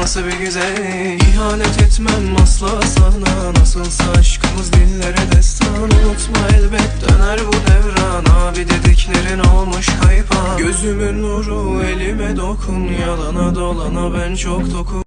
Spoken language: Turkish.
nasıl bir güzel. İhanet etmem asla sana, nasılsa aşkımız dillere destan. Unutma elbet döner bu devran, abi dediklerin olmuş kayıp. Gözümün nuru elime dokun, yalana dolana ben çok tokum.